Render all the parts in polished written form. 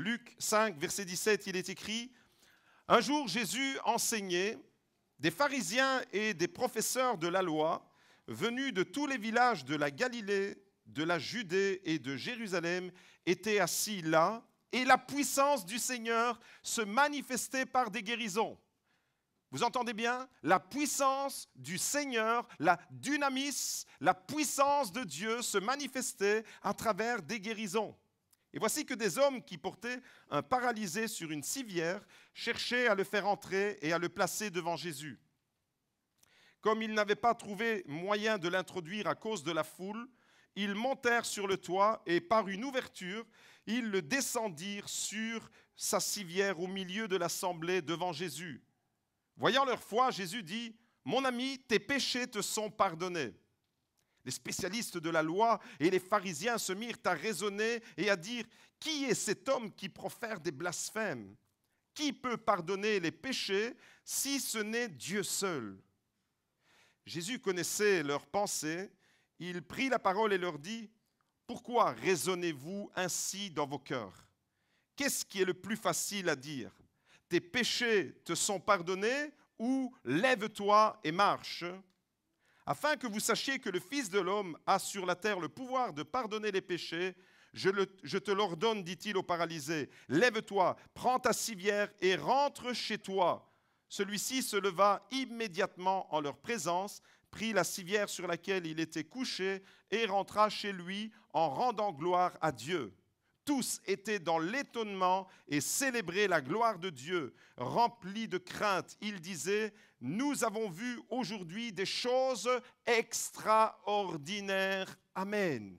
Luc 5, verset 17, il est écrit « Un jour, Jésus enseignait, des pharisiens et des professeurs de la loi, venus de tous les villages de la Galilée, de la Judée et de Jérusalem, étaient assis là, et la puissance du Seigneur se manifestait par des guérisons. » Vous entendez bien? La puissance du Seigneur, la dynamis, la puissance de Dieu se manifestait à travers des guérisons. Et voici que des hommes qui portaient un paralysé sur une civière cherchaient à le faire entrer et à le placer devant Jésus. Comme ils n'avaient pas trouvé moyen de l'introduire à cause de la foule, ils montèrent sur le toit et par une ouverture, ils le descendirent sur sa civière au milieu de l'assemblée devant Jésus. Voyant leur foi, Jésus dit « Mon ami, tes péchés te sont pardonnés. » Les spécialistes de la loi et les pharisiens se mirent à raisonner et à dire « Qui est cet homme qui profère des blasphèmes? Qui peut pardonner les péchés si ce n'est Dieu seul ?» Jésus connaissait leurs pensées. Il prit la parole et leur dit « Pourquoi raisonnez-vous ainsi dans vos cœurs? Qu'est-ce qui est le plus facile à dire? Tes péchés te sont pardonnés ou lève-toi et marche, afin que vous sachiez que le Fils de l'homme a sur la terre le pouvoir de pardonner les péchés. Je te l'ordonne, dit-il au paralysé, lève-toi, prends ta civière et rentre chez toi. Celui-ci se leva immédiatement en leur présence, prit la civière sur laquelle il était couché et rentra chez lui en rendant gloire à Dieu. Tous étaient dans l'étonnement et célébraient la gloire de Dieu. Remplis de crainte, ils disaient « Nous avons vu aujourd'hui des choses extraordinaires. Amen. »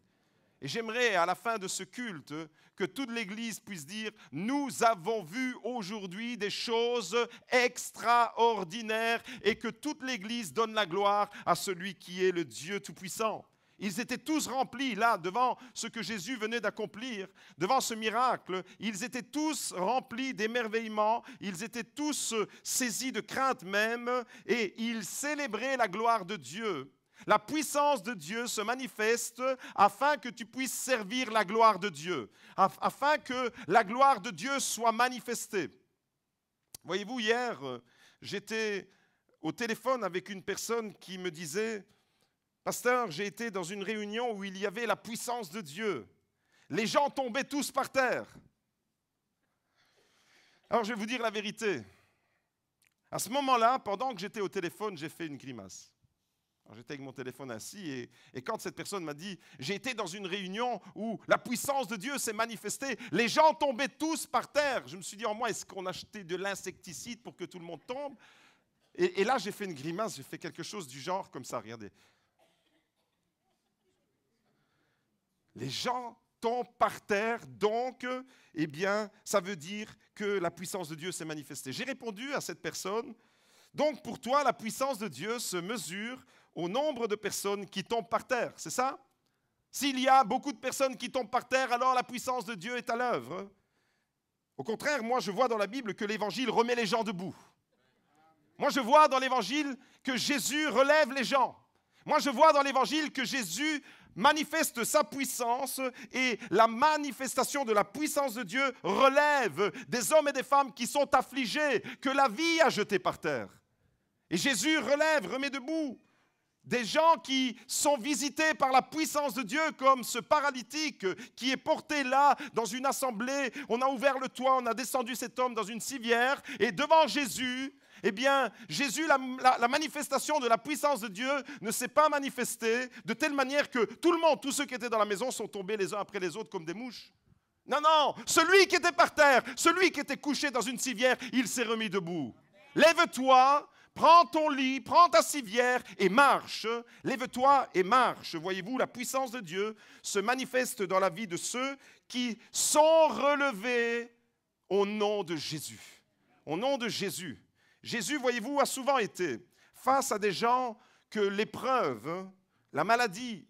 Et j'aimerais à la fin de ce culte que toute l'Église puisse dire « Nous avons vu aujourd'hui des choses extraordinaires » et que toute l'Église donne la gloire à celui qui est le Dieu Tout-Puissant. Ils étaient tous remplis là, devant ce que Jésus venait d'accomplir, devant ce miracle. Ils étaient tous remplis d'émerveillement, ils étaient tous saisis de crainte même, et ils célébraient la gloire de Dieu. La puissance de Dieu se manifeste afin que tu puisses servir la gloire de Dieu, afin que la gloire de Dieu soit manifestée. Voyez-vous, hier, j'étais au téléphone avec une personne qui me disait « Pasteur, j'ai été dans une réunion où il y avait la puissance de Dieu. Les gens tombaient tous par terre. » Alors, je vais vous dire la vérité. À ce moment-là, pendant que j'étais au téléphone, j'ai fait une grimace. Alors, j'étais avec mon téléphone assis et quand cette personne m'a dit « J'ai été dans une réunion où la puissance de Dieu s'est manifestée, les gens tombaient tous par terre. » Je me suis dit en moi, est-ce qu'on a acheté de l'insecticide pour que tout le monde tombe? Et là, j'ai fait une grimace, j'ai fait quelque chose du genre comme ça, regardez. Les gens tombent par terre, donc, eh bien, ça veut dire que la puissance de Dieu s'est manifestée. J'ai répondu à cette personne, donc pour toi, la puissance de Dieu se mesure au nombre de personnes qui tombent par terre, c'est ça? S'il y a beaucoup de personnes qui tombent par terre, alors la puissance de Dieu est à l'œuvre. Au contraire, moi, je vois dans la Bible que l'Évangile remet les gens debout. Moi, je vois dans l'Évangile que Jésus relève les gens. Moi, je vois dans l'Évangile que Jésus manifeste sa puissance et la manifestation de la puissance de Dieu relève des hommes et des femmes qui sont affligés, que la vie a jetés par terre. Et Jésus relève, remet debout des gens qui sont visités par la puissance de Dieu, comme ce paralytique qui est porté là dans une assemblée. On a ouvert le toit, on a descendu cet homme dans une civière et devant Jésus, eh bien, Jésus, la manifestation de la puissance de Dieu ne s'est pas manifestée de telle manière que tout le monde, tous ceux qui étaient dans la maison sont tombés les uns après les autres comme des mouches. Non, non, celui qui était par terre, celui qui était couché dans une civière, il s'est remis debout. Lève-toi, prends ton lit, prends ta civière et marche. Lève-toi et marche. Voyez-vous, la puissance de Dieu se manifeste dans la vie de ceux qui sont relevés au nom de Jésus. Au nom de Jésus. Jésus, voyez-vous, a souvent été face à des gens que l'épreuve, la maladie,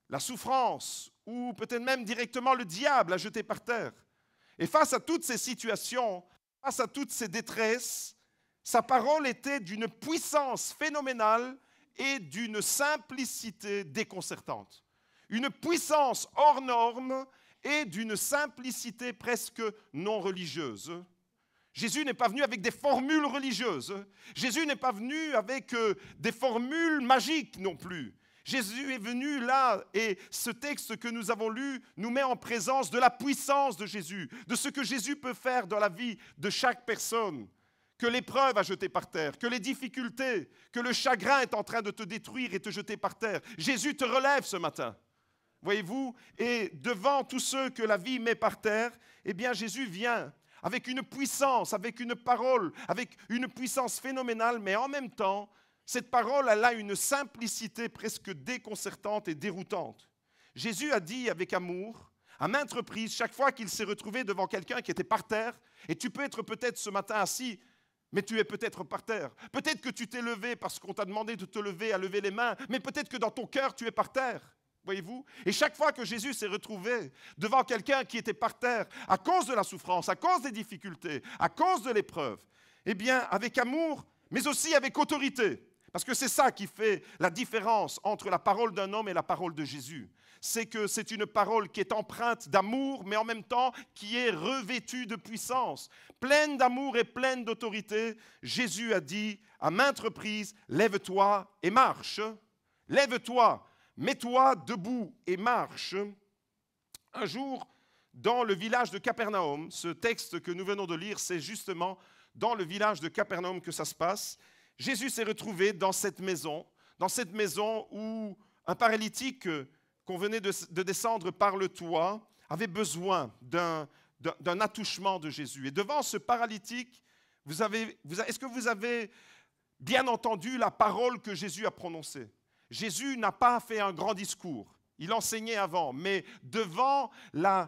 la souffrance ou peut-être même directement le diable a jeté par terre. Et face à toutes ces situations, face à toutes ces détresses, sa parole était d'une puissance phénoménale et d'une simplicité déconcertante. Une puissance hors norme et d'une simplicité presque non religieuse. Jésus n'est pas venu avec des formules religieuses. Jésus n'est pas venu avec des formules magiques non plus. Jésus est venu là, et ce texte que nous avons lu nous met en présence de la puissance de Jésus, de ce que Jésus peut faire dans la vie de chaque personne, que l'épreuve a jeté par terre, que les difficultés, que le chagrin est en train de te détruire et te jeter par terre. Jésus te relève ce matin, voyez-vous, et devant tous ceux que la vie met par terre, eh bien Jésus vient avec une puissance, avec une parole, avec une puissance phénoménale, mais en même temps, cette parole, elle a une simplicité presque déconcertante et déroutante. Jésus a dit avec amour, à maintes reprises, chaque fois qu'il s'est retrouvé devant quelqu'un qui était par terre, et tu peux être peut-être ce matin assis, mais tu es peut-être par terre. Peut-être que tu t'es levé parce qu'on t'a demandé de te lever, à lever les mains, mais peut-être que dans ton cœur, tu es par terre. Voyez-vous? Et chaque fois que Jésus s'est retrouvé devant quelqu'un qui était par terre, à cause de la souffrance, à cause des difficultés, à cause de l'épreuve, eh bien, avec amour, mais aussi avec autorité. Parce que c'est ça qui fait la différence entre la parole d'un homme et la parole de Jésus. C'est que c'est une parole qui est empreinte d'amour, mais en même temps qui est revêtue de puissance. Pleine d'amour et pleine d'autorité, Jésus a dit à maintes reprises, « Lève-toi et marche. Lève-toi, mets-toi debout et marche. » Un jour, dans le village de Capernaum, ce texte que nous venons de lire, c'est justement dans le village de Capernaum que ça se passe. Jésus s'est retrouvé dans cette maison où un paralytique qu'on venait de descendre par le toit avait besoin d'un attouchement de Jésus. Et devant ce paralytique, est-ce que vous avez bien entendu la parole que Jésus a prononcée? Jésus n'a pas fait un grand discours. Il enseignait avant, mais devant la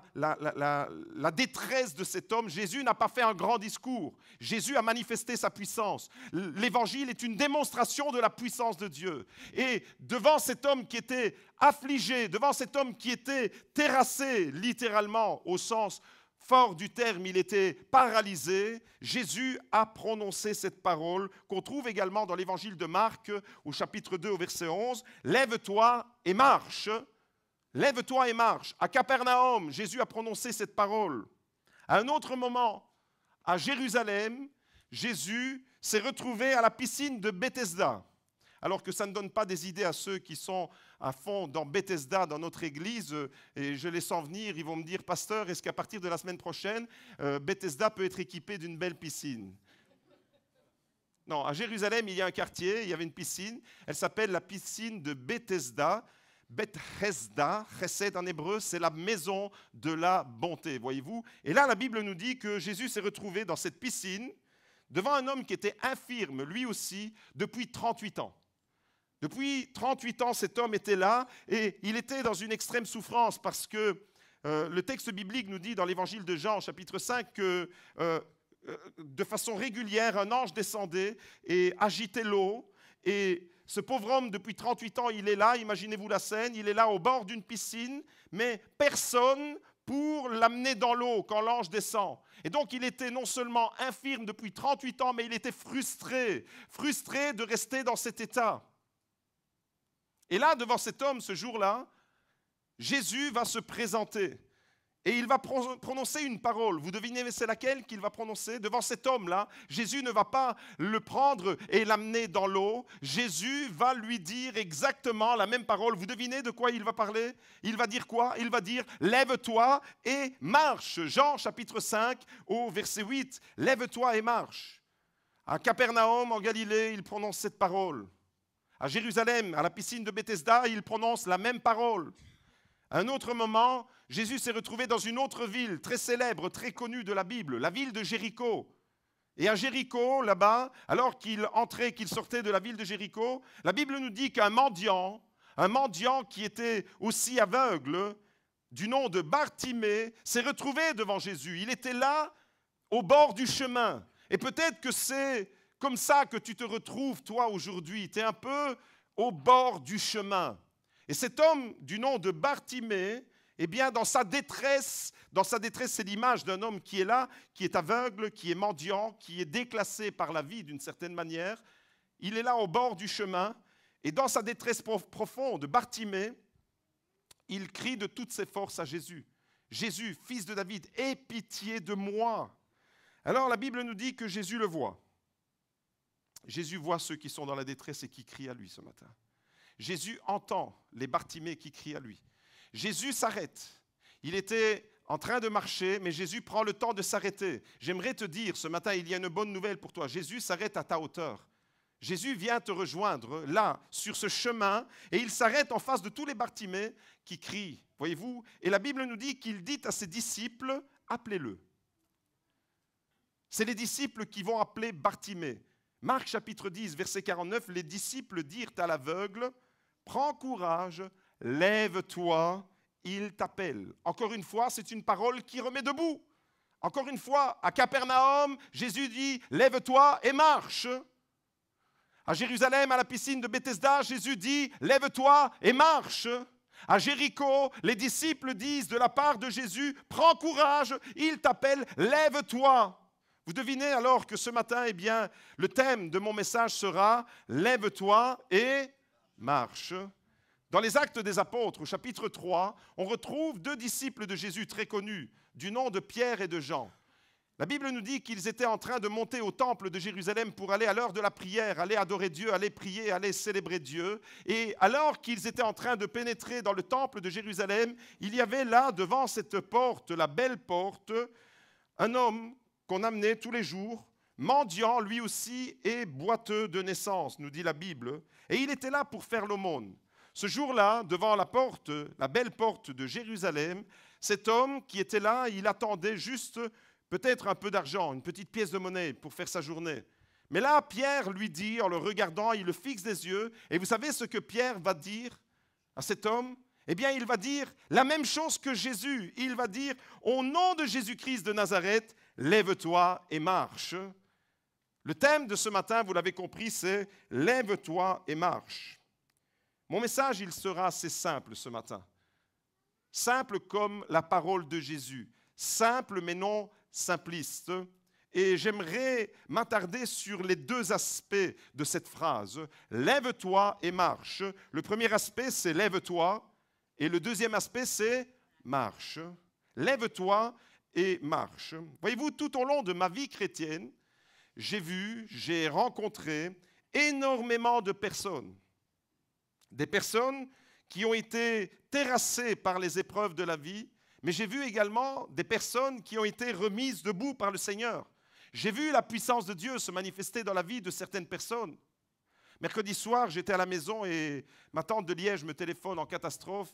détresse de cet homme, Jésus n'a pas fait un grand discours. Jésus a manifesté sa puissance. L'évangile est une démonstration de la puissance de Dieu. Et devant cet homme qui était affligé, devant cet homme qui était terrassé, littéralement, au sens fort du terme, il était paralysé, Jésus a prononcé cette parole qu'on trouve également dans l'évangile de Marc, au chapitre 2, au verset 11. « Lève-toi et marche ». Lève-toi et marche. À Capernaum, Jésus a prononcé cette parole. À un autre moment, à Jérusalem, Jésus s'est retrouvé à la piscine de Bethesda. Alors que ça ne donne pas des idées à ceux qui sont à fond dans Bethesda, dans notre église, et je les sens venir, ils vont me dire, pasteur, est-ce qu'à partir de la semaine prochaine, Bethesda peut être équipé d'une belle piscine? Non, à Jérusalem, il y a un quartier, il y avait une piscine, elle s'appelle la piscine de Bethesda. Bethesda, chesed en hébreu, c'est la maison de la bonté, voyez-vous. Et là, la Bible nous dit que Jésus s'est retrouvé dans cette piscine devant un homme qui était infirme, lui aussi, depuis 38 ans. Depuis 38 ans, cet homme était là et il était dans une extrême souffrance parce que le texte biblique nous dit dans l'évangile de Jean, chapitre 5, que de façon régulière, un ange descendait et agitait l'eau. Et ce pauvre homme, depuis 38 ans, il est là, imaginez-vous la scène, il est là au bord d'une piscine, mais personne pour l'amener dans l'eau quand l'ange descend. Et donc il était non seulement infirme depuis 38 ans, mais il était frustré de rester dans cet état. Et là, devant cet homme, ce jour-là, Jésus va se présenter. Et il va prononcer une parole. Vous devinez c'est laquelle qu'il va prononcer? Devant cet homme-là, Jésus ne va pas le prendre et l'amener dans l'eau. Jésus va lui dire exactement la même parole. Vous devinez de quoi il va parler? Il va dire quoi? Il va dire « Lève-toi et marche ». Jean chapitre 5 au verset 8. « Lève-toi et marche ». À Capernaum, en Galilée, il prononce cette parole. À Jérusalem, à la piscine de Bethesda, il prononce la même parole. À un autre moment, Jésus s'est retrouvé dans une autre ville très célèbre, très connue de la Bible, la ville de Jéricho. Et à Jéricho, là-bas, alors qu'il entrait, qu'il sortait de la ville de Jéricho, la Bible nous dit qu'un mendiant qui était aussi aveugle, du nom de Bartimée, s'est retrouvé devant Jésus. Il était là, au bord du chemin. Et peut-être que c'est comme ça que tu te retrouves, toi, aujourd'hui. Tu es un peu au bord du chemin. Et cet homme du nom de Bartimée, eh bien, dans sa détresse, c'est l'image d'un homme qui est là, qui est aveugle, qui est mendiant, qui est déclassé par la vie d'une certaine manière. Il est là au bord du chemin, et dans sa détresse profonde, Bartimée, il crie de toutes ses forces à Jésus. Jésus, fils de David, aie pitié de moi. Alors la Bible nous dit que Jésus le voit. Jésus voit ceux qui sont dans la détresse et qui crient à lui ce matin. Jésus entend les Bartimée qui crient à lui. Jésus s'arrête. Il était en train de marcher, mais Jésus prend le temps de s'arrêter. J'aimerais te dire, ce matin, il y a une bonne nouvelle pour toi. Jésus s'arrête à ta hauteur. Jésus vient te rejoindre là, sur ce chemin, et il s'arrête en face de tous les Bartimée qui crient. Voyez-vous? Et la Bible nous dit qu'il dit à ses disciples, appelez-le. C'est les disciples qui vont appeler Bartimée. Marc chapitre 10, verset 49, les disciples dirent à l'aveugle, prends courage, lève-toi, il t'appelle. Encore une fois, c'est une parole qui remet debout. Encore une fois, à Capernaum, Jésus dit, lève-toi et marche. À Jérusalem, à la piscine de Bethesda, Jésus dit, lève-toi et marche. À Jéricho, les disciples disent de la part de Jésus, prends courage, il t'appelle, lève-toi. Vous devinez alors que ce matin, eh bien, le thème de mon message sera « Lève-toi et marche ». Dans les Actes des Apôtres, au chapitre 3, on retrouve deux disciples de Jésus très connus, du nom de Pierre et de Jean. La Bible nous dit qu'ils étaient en train de monter au temple de Jérusalem pour aller à l'heure de la prière, aller adorer Dieu, aller prier, aller célébrer Dieu. Et alors qu'ils étaient en train de pénétrer dans le temple de Jérusalem, il y avait là, devant cette porte, la belle porte, un homme qu'on amenait tous les jours, mendiant lui aussi et boiteux de naissance, nous dit la Bible. Et il était là pour faire l'aumône. Ce jour-là, devant la porte, la belle porte de Jérusalem, cet homme qui était là, il attendait juste peut-être un peu d'argent, une petite pièce de monnaie pour faire sa journée. Mais là, Pierre lui dit, en le regardant, il le fixe des yeux, et vous savez ce que Pierre va dire à cet homme ? Eh bien, il va dire la même chose que Jésus. Il va dire, au nom de Jésus-Christ de Nazareth, lève-toi et marche. Le thème de ce matin, vous l'avez compris, c'est lève-toi et marche. Mon message, il sera assez simple ce matin. Simple comme la parole de Jésus. Simple mais non simpliste. Et j'aimerais m'attarder sur les deux aspects de cette phrase. Lève-toi et marche. Le premier aspect, c'est lève-toi. Et le deuxième aspect, c'est marche. Lève-toi et marche. Voyez-vous, tout au long de ma vie chrétienne, j'ai rencontré énormément de personnes. Des personnes qui ont été terrassées par les épreuves de la vie, mais j'ai vu également des personnes qui ont été remises debout par le Seigneur. J'ai vu la puissance de Dieu se manifester dans la vie de certaines personnes. Mercredi soir, j'étais à la maison et ma tante de Liège me téléphone en catastrophe.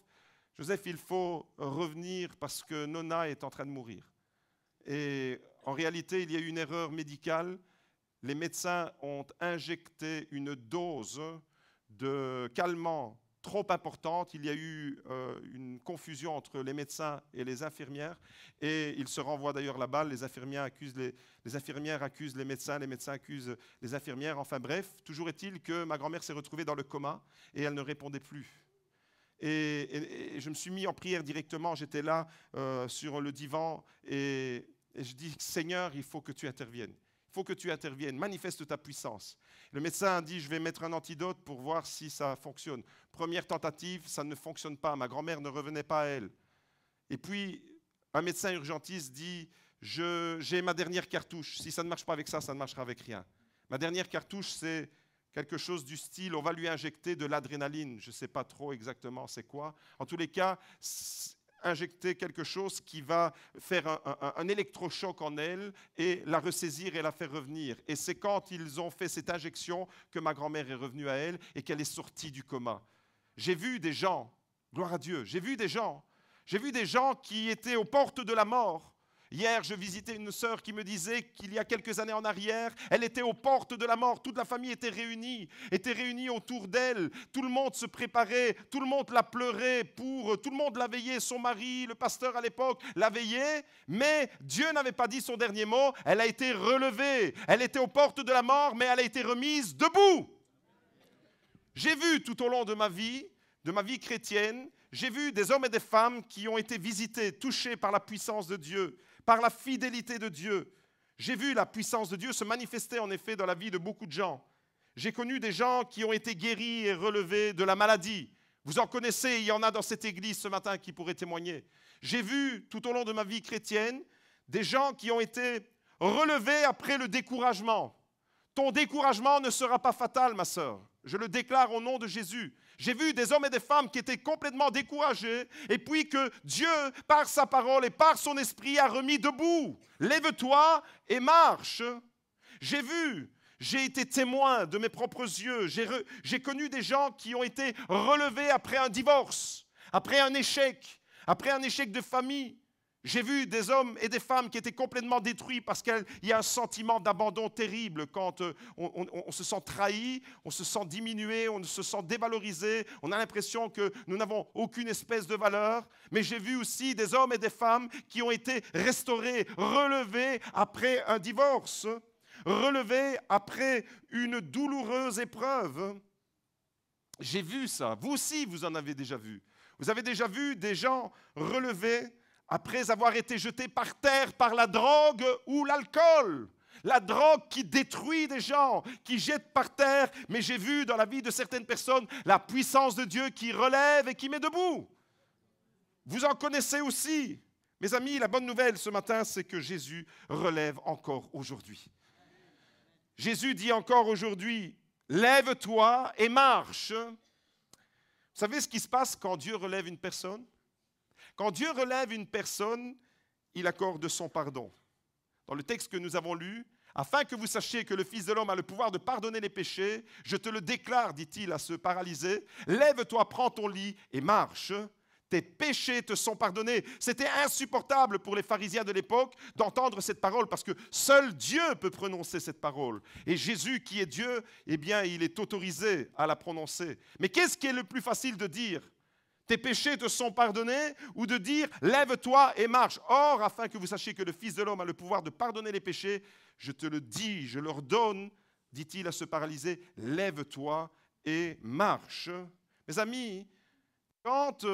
Joseph, il faut revenir parce que Nona est en train de mourir. Et en réalité, il y a eu une erreur médicale. Les médecins ont injecté une dose de calmant trop importante. Il y a eu une confusion entre les médecins et les infirmières. Et ils se renvoient d'ailleurs la balle. Les infirmières accusent les médecins accusent les infirmières. Enfin bref, toujours est-il que ma grand-mère s'est retrouvée dans le coma et elle ne répondait plus. Et je me suis mis en prière directement. J'étais là sur le divan et je dis, Seigneur, il faut que tu interviennes. Il faut que tu interviennes, manifeste ta puissance. Le médecin a dit, je vais mettre un antidote pour voir si ça fonctionne. Première tentative, ça ne fonctionne pas. Ma grand-mère ne revenait pas à elle. Et puis, un médecin urgentiste dit, j'ai ma dernière cartouche. Si ça ne marche pas avec ça, ça ne marchera avec rien. Ma dernière cartouche, c'est quelque chose du style, on va lui injecter de l'adrénaline. Je ne sais pas trop exactement c'est quoi. En tous les cas, injecter quelque chose qui va faire un électrochoc en elle et la ressaisir et la faire revenir. Et c'est quand ils ont fait cette injection que ma grand-mère est revenue à elle et qu'elle est sortie du coma. J'ai vu des gens, gloire à Dieu, j'ai vu des gens qui étaient aux portes de la mort. Hier, je visitais une sœur qui me disait qu'il y a quelques années en arrière, elle était aux portes de la mort. Toute la famille était réunie autour d'elle. Tout le monde se préparait, tout le monde la pleurait, tout le monde la veillait. Son mari, le pasteur à l'époque, la veillait. Mais Dieu n'avait pas dit son dernier mot. Elle a été relevée. Elle était aux portes de la mort, mais elle a été remise debout. J'ai vu tout au long de ma vie chrétienne, j'ai vu des hommes et des femmes qui ont été visités, touchés par la puissance de Dieu, par la fidélité de Dieu. J'ai vu la puissance de Dieu se manifester en effet dans la vie de beaucoup de gens. J'ai connu des gens qui ont été guéris et relevés de la maladie. Vous en connaissez, il y en a dans cette église ce matin qui pourraient témoigner. J'ai vu tout au long de ma vie chrétienne des gens qui ont été relevés après le découragement. Ton découragement ne sera pas fatal, ma sœur. Je le déclare au nom de Jésus. J'ai vu des hommes et des femmes qui étaient complètement découragés et puis que Dieu, par sa parole et par son esprit, a remis debout. Lève-toi et marche. J'ai été témoin de mes propres yeux. J'ai connu des gens qui ont été relevés après un divorce, après un échec de famille. J'ai vu des hommes et des femmes qui étaient complètement détruits parce qu'il y a un sentiment d'abandon terrible quand on se sent trahi, on se sent diminué, on se sent dévalorisé, on a l'impression que nous n'avons aucune espèce de valeur. Mais j'ai vu aussi des hommes et des femmes qui ont été restaurés, relevés après un divorce, relevés après une douloureuse épreuve. J'ai vu ça. Vous aussi, vous en avez déjà vu. Vous avez déjà vu des gens relevés après avoir été jetés par terre par la drogue ou l'alcool. La drogue qui détruit des gens, qui jette par terre. Mais j'ai vu dans la vie de certaines personnes la puissance de Dieu qui relève et qui met debout. Vous en connaissez aussi. Mes amis, la bonne nouvelle ce matin, c'est que Jésus relève encore aujourd'hui. Jésus dit encore aujourd'hui, lève-toi et marche. Vous savez ce qui se passe quand Dieu relève une personne? Quand Dieu relève une personne, il accorde son pardon. Dans le texte que nous avons lu, afin que vous sachiez que le Fils de l'homme a le pouvoir de pardonner les péchés, je te le déclare, dit-il à ce paralysé, lève-toi, prends ton lit et marche. Tes péchés te sont pardonnés. C'était insupportable pour les pharisiens de l'époque d'entendre cette parole parce que seul Dieu peut prononcer cette parole. Et Jésus, qui est Dieu, eh bien, il est autorisé à la prononcer. Mais qu'est-ce qui est le plus facile de dire? Tes péchés te sont pardonnés, ou de dire lève-toi et marche. Or, afin que vous sachiez que le Fils de l'homme a le pouvoir de pardonner les péchés, je te le dis, je leur donne, dit-il à ce paralysé, lève-toi et marche. Mes amis, quand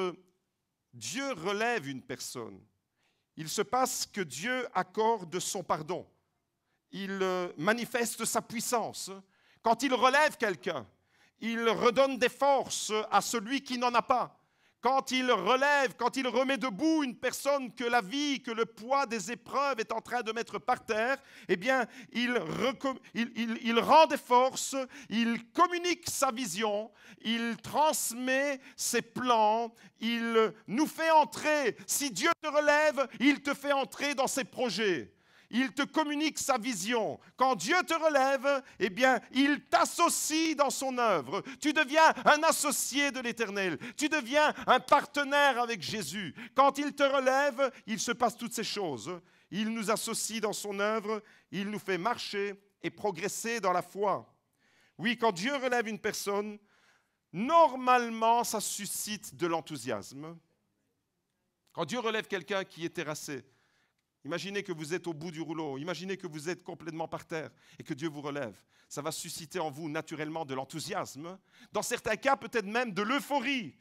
Dieu relève une personne, il se passe que Dieu accorde son pardon. Il manifeste sa puissance. Quand il relève quelqu'un, il redonne des forces à celui qui n'en a pas. Quand il relève, quand il remet debout une personne que la vie, que le poids des épreuves est en train de mettre par terre, eh bien, il rend des forces, il communique sa vision, il transmet ses plans, il nous fait entrer. Si Dieu te relève, il te fait entrer dans ses projets. Il te communique sa vision. Quand Dieu te relève, eh bien, il t'associe dans son œuvre. Tu deviens un associé de l'Éternel. Tu deviens un partenaire avec Jésus. Quand il te relève, il se passe toutes ces choses. Il nous associe dans son œuvre. Il nous fait marcher et progresser dans la foi. Oui, quand Dieu relève une personne, normalement, ça suscite de l'enthousiasme. Quand Dieu relève quelqu'un qui est terrassé, imaginez que vous êtes au bout du rouleau, imaginez que vous êtes complètement par terre et que Dieu vous relève. Ça va susciter en vous naturellement de l'enthousiasme, dans certains cas peut-être même de l'euphorie.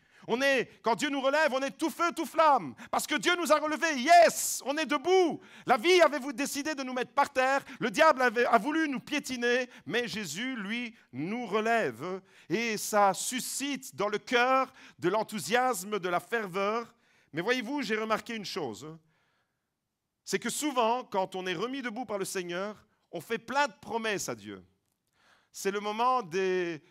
Quand Dieu nous relève, on est tout feu, tout flamme, parce que Dieu nous a relevés. Yes, on est debout. La vie avait décidé de nous mettre par terre, le diable a voulu nous piétiner, mais Jésus, lui, nous relève. Et ça suscite dans le cœur de l'enthousiasme, de la ferveur. Mais voyez-vous, j'ai remarqué une chose. C'est que souvent, quand on est remis debout par le Seigneur, on fait plein de promesses à Dieu. C'est le moment de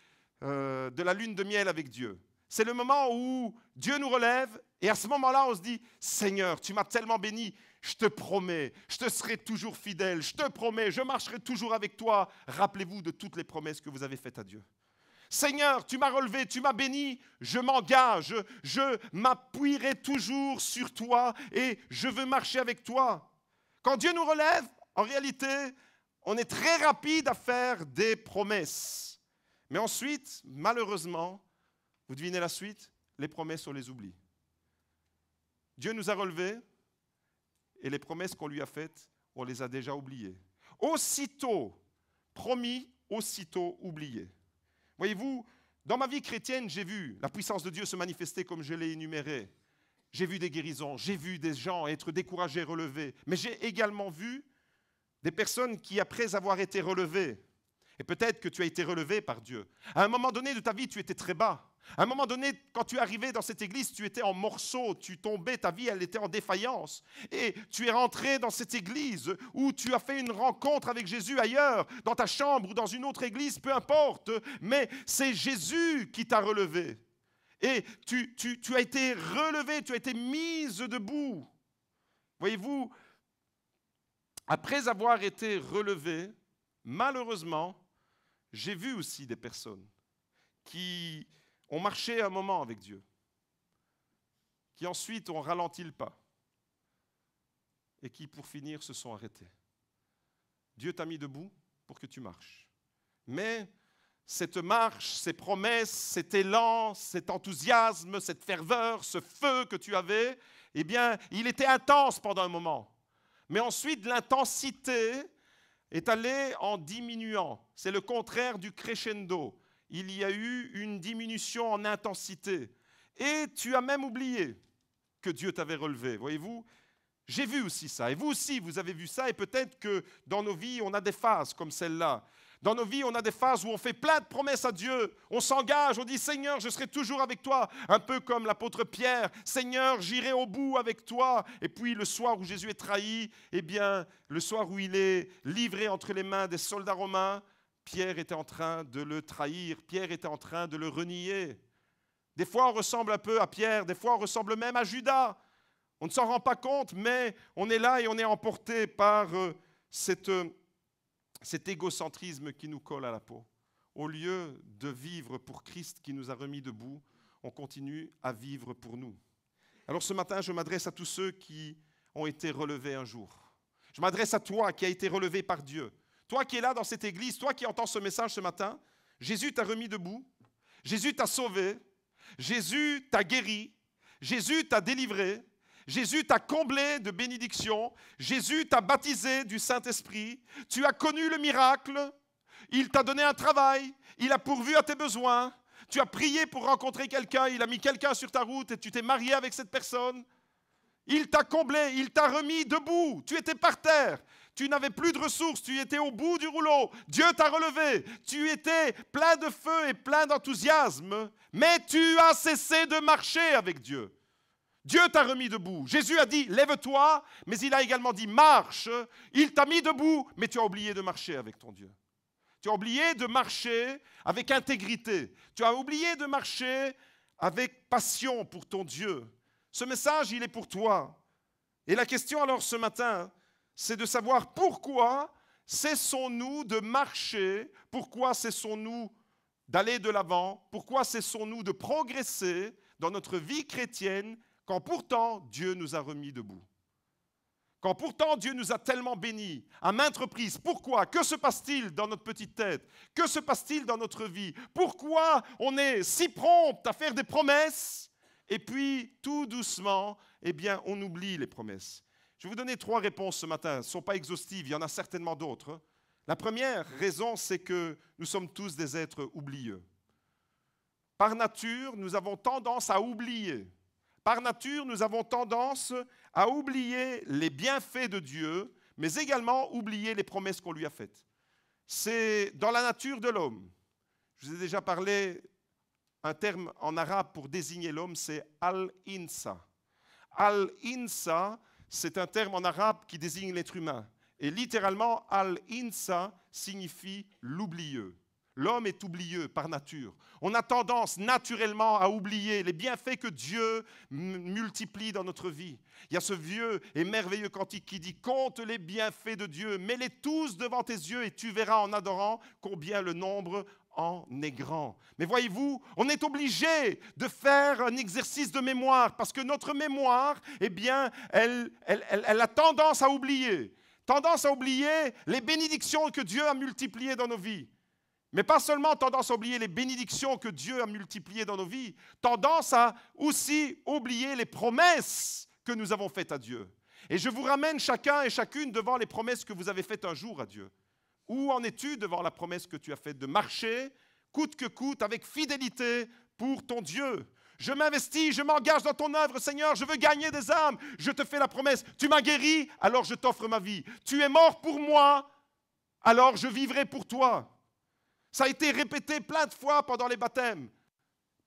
la lune de miel avec Dieu. C'est le moment où Dieu nous relève et à ce moment-là, on se dit « Seigneur, tu m'as tellement béni, je te promets, je te serai toujours fidèle, je te promets, je marcherai toujours avec toi. » Rappelez-vous de toutes les promesses que vous avez faites à Dieu. Seigneur, tu m'as relevé, tu m'as béni, je m'engage, je m'appuierai toujours sur toi et je veux marcher avec toi. Quand Dieu nous relève, en réalité, on est très rapide à faire des promesses. Mais ensuite, malheureusement, vous devinez la suite? Les promesses, on les oublie. Dieu nous a relevés et les promesses qu'on lui a faites, on les a déjà oubliées. Aussitôt promis, aussitôt oublié. Voyez-vous, dans ma vie chrétienne, j'ai vu la puissance de Dieu se manifester comme je l'ai énuméré. J'ai vu des guérisons, j'ai vu des gens être découragés, relevés. Mais j'ai également vu des personnes qui, après avoir été relevées, et peut-être que tu as été relevé par Dieu, à un moment donné de ta vie, tu étais très bas. À un moment donné, quand tu es arrivé dans cette église, tu étais en morceaux, tu tombais, ta vie, elle était en défaillance. Et tu es rentré dans cette église où tu as fait une rencontre avec Jésus ailleurs, dans ta chambre ou dans une autre église, peu importe. Mais c'est Jésus qui t'a relevé. Et tu as été relevé, tu as été mise debout. Voyez-vous, après avoir été relevé, malheureusement, j'ai vu aussi des personnes qui ont marché un moment avec Dieu, qui ensuite ont ralenti le pas et qui, pour finir, se sont arrêtés. Dieu t'a mis debout pour que tu marches. Mais cette marche, ces promesses, cet élan, cet enthousiasme, cette ferveur, ce feu que tu avais, eh bien, il était intense pendant un moment. Mais ensuite, l'intensité est allée en diminuant. C'est le contraire du crescendo. Il y a eu une diminution en intensité. Et tu as même oublié que Dieu t'avait relevé. Voyez-vous, j'ai vu aussi ça. Et vous aussi, vous avez vu ça. Et peut-être que dans nos vies, on a des phases comme celle-là. Dans nos vies, on a des phases où on fait plein de promesses à Dieu. On s'engage, on dit « Seigneur, je serai toujours avec toi ». Un peu comme l'apôtre Pierre. « Seigneur, j'irai au bout avec toi ». Et puis le soir où Jésus est trahi, eh bien, le soir où il est livré entre les mains des soldats romains, Pierre était en train de le trahir. Pierre était en train de le renier. Des fois, on ressemble un peu à Pierre. Des fois, on ressemble même à Judas. On ne s'en rend pas compte, mais on est là et on est emporté par cet égocentrisme qui nous colle à la peau. Au lieu de vivre pour Christ qui nous a remis debout, on continue à vivre pour nous. Alors ce matin, je m'adresse à tous ceux qui ont été relevés un jour. Je m'adresse à toi qui as été relevé par Dieu. Toi qui es là dans cette église, toi qui entends ce message ce matin, Jésus t'a remis debout, Jésus t'a sauvé, Jésus t'a guéri, Jésus t'a délivré, Jésus t'a comblé de bénédictions, Jésus t'a baptisé du Saint-Esprit, tu as connu le miracle, il t'a donné un travail, il a pourvu à tes besoins, tu as prié pour rencontrer quelqu'un, il a mis quelqu'un sur ta route et tu t'es marié avec cette personne. Il t'a comblé, il t'a remis debout, tu étais par terre, tu n'avais plus de ressources, tu étais au bout du rouleau, Dieu t'a relevé, tu étais plein de feu et plein d'enthousiasme, mais tu as cessé de marcher avec Dieu. Dieu t'a remis debout. Jésus a dit, lève-toi, mais il a également dit, marche. Il t'a mis debout, mais tu as oublié de marcher avec ton Dieu. Tu as oublié de marcher avec intégrité. Tu as oublié de marcher avec passion pour ton Dieu. Ce message, il est pour toi. Et la question alors ce matin, c'est de savoir pourquoi cessons-nous de marcher, pourquoi cessons-nous d'aller de l'avant, pourquoi cessons-nous de progresser dans notre vie chrétienne quand pourtant Dieu nous a remis debout. Quand pourtant Dieu nous a tellement bénis à maintes reprises. Pourquoi? Que se passe-t-il dans notre petite tête? Que se passe-t-il dans notre vie? Pourquoi on est si prompt à faire des promesses et puis tout doucement, eh bien, on oublie les promesses? Je vais vous donner 3 réponses ce matin. Elles ne sont pas exhaustives, il y en a certainement d'autres. La première raison, c'est que nous sommes tous des êtres oublieux. Par nature, nous avons tendance à oublier. Par nature, nous avons tendance à oublier les bienfaits de Dieu, mais également oublier les promesses qu'on lui a faites. C'est dans la nature de l'homme. Je vous ai déjà parlé, un terme en arabe pour désigner l'homme, c'est al-insa. Al-insa, c'est un terme en arabe qui désigne l'être humain. Et littéralement, al-insa signifie l'oublieux. L'homme est oublieux par nature. On a tendance naturellement à oublier les bienfaits que Dieu multiplie dans notre vie. Il y a ce vieux et merveilleux cantique qui dit « Compte les bienfaits de Dieu, mets-les tous devant tes yeux et tu verras en adorant combien le nombre en est grand. » Mais voyez-vous, on est obligé de faire un exercice de mémoire parce que notre mémoire, eh bien, elle a tendance à oublier. Tendance à oublier les bénédictions que Dieu a multipliées dans nos vies. Mais pas seulement tendance à oublier les bénédictions que Dieu a multipliées dans nos vies, tendance à aussi oublier les promesses que nous avons faites à Dieu. Et je vous ramène chacun et chacune devant les promesses que vous avez faites un jour à Dieu. Où en es-tu devant la promesse que tu as faite de marcher, coûte que coûte, avec fidélité pour ton Dieu? Je m'investis, je m'engage dans ton œuvre, Seigneur, je veux gagner des âmes. Je te fais la promesse, tu m'as guéri, alors je t'offre ma vie. Tu es mort pour moi, alors je vivrai pour toi. Ça a été répété plein de fois pendant les baptêmes.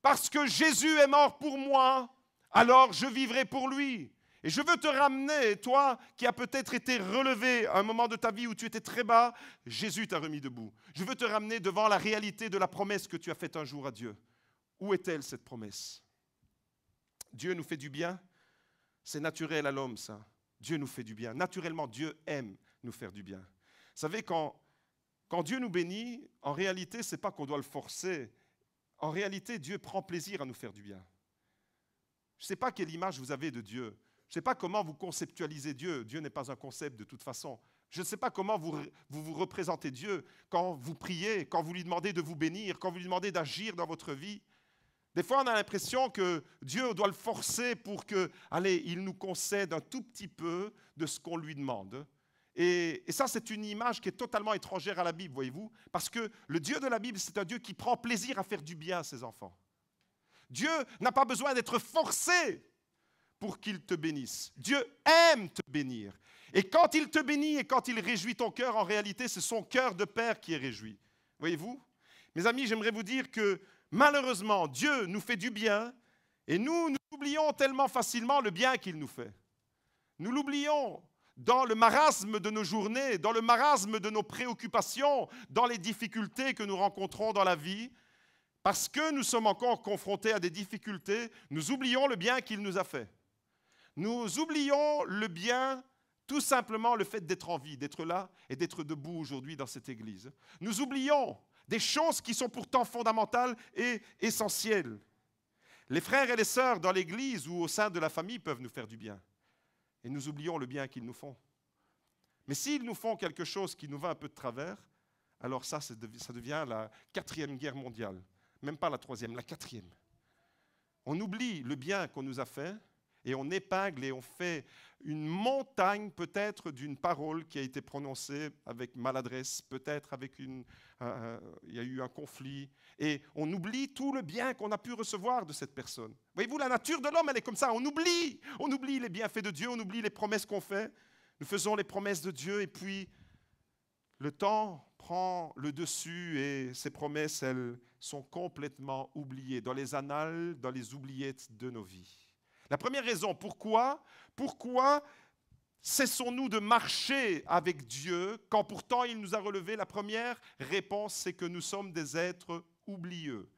parce que Jésus est mort pour moi, alors je vivrai pour lui. Et je veux te ramener, toi qui as peut-être été relevé à un moment de ta vie où tu étais très bas, Jésus t'a remis debout. Je veux te ramener devant la réalité de la promesse que tu as faite un jour à Dieu. Où est-elle cette promesse? Dieu nous fait du bien, c'est naturel à l'homme ça. Dieu nous fait du bien. Naturellement, Dieu aime nous faire du bien. Vous savez, quand Dieu nous bénit, en réalité, ce n'est pas qu'on doit le forcer. En réalité, Dieu prend plaisir à nous faire du bien. Je ne sais pas quelle image vous avez de Dieu. Je ne sais pas comment vous conceptualisez Dieu. Dieu n'est pas un concept de toute façon. Je ne sais pas comment vous représentez Dieu quand vous priez, quand vous lui demandez de vous bénir, quand vous lui demandez d'agir dans votre vie. Des fois, on a l'impression que Dieu doit le forcer pour que, allez, il nous concède un tout petit peu de ce qu'on lui demande. Et ça, c'est une image qui est totalement étrangère à la Bible, voyez-vous. Parce que le Dieu de la Bible, c'est un Dieu qui prend plaisir à faire du bien à ses enfants. Dieu n'a pas besoin d'être forcé pour qu'il te bénisse. Dieu aime te bénir. Et quand il te bénit et quand il réjouit ton cœur, en réalité, c'est son cœur de père qui est réjoui. Voyez-vous? Mes amis, j'aimerais vous dire que malheureusement, Dieu nous fait du bien et nous oublions tellement facilement le bien qu'il nous fait. Nous l'oublions dans le marasme de nos journées, dans le marasme de nos préoccupations, dans les difficultés que nous rencontrons dans la vie. Parce que nous sommes encore confrontés à des difficultés, nous oublions le bien qu'il nous a fait. Nous oublions le bien, tout simplement le fait d'être en vie, d'être là et d'être debout aujourd'hui dans cette église. Nous oublions des choses qui sont pourtant fondamentales et essentielles. Les frères et les sœurs dans l'église ou au sein de la famille peuvent nous faire du bien. Et nous oublions le bien qu'ils nous font. Mais s'ils nous font quelque chose qui nous va un peu de travers, alors ça devient la 4e guerre mondiale. Même pas la 3e, la 4e. On oublie le bien qu'on nous a fait et on épingle et on fait une montagne peut-être d'une parole qui a été prononcée avec maladresse, peut-être avec il y a eu un conflit, et on oublie tout le bien qu'on a pu recevoir de cette personne. Voyez-vous, la nature de l'homme, elle est comme ça, on oublie les bienfaits de Dieu, on oublie les promesses qu'on fait, nous faisons les promesses de Dieu, et puis le temps prend le dessus, et ces promesses, elles sont complètement oubliées dans les annales, dans les oubliettes de nos vies. La première raison, pourquoi cessons-nous de marcher avec Dieu quand pourtant il nous a relevé? La première réponse, c'est que nous sommes des êtres oublieux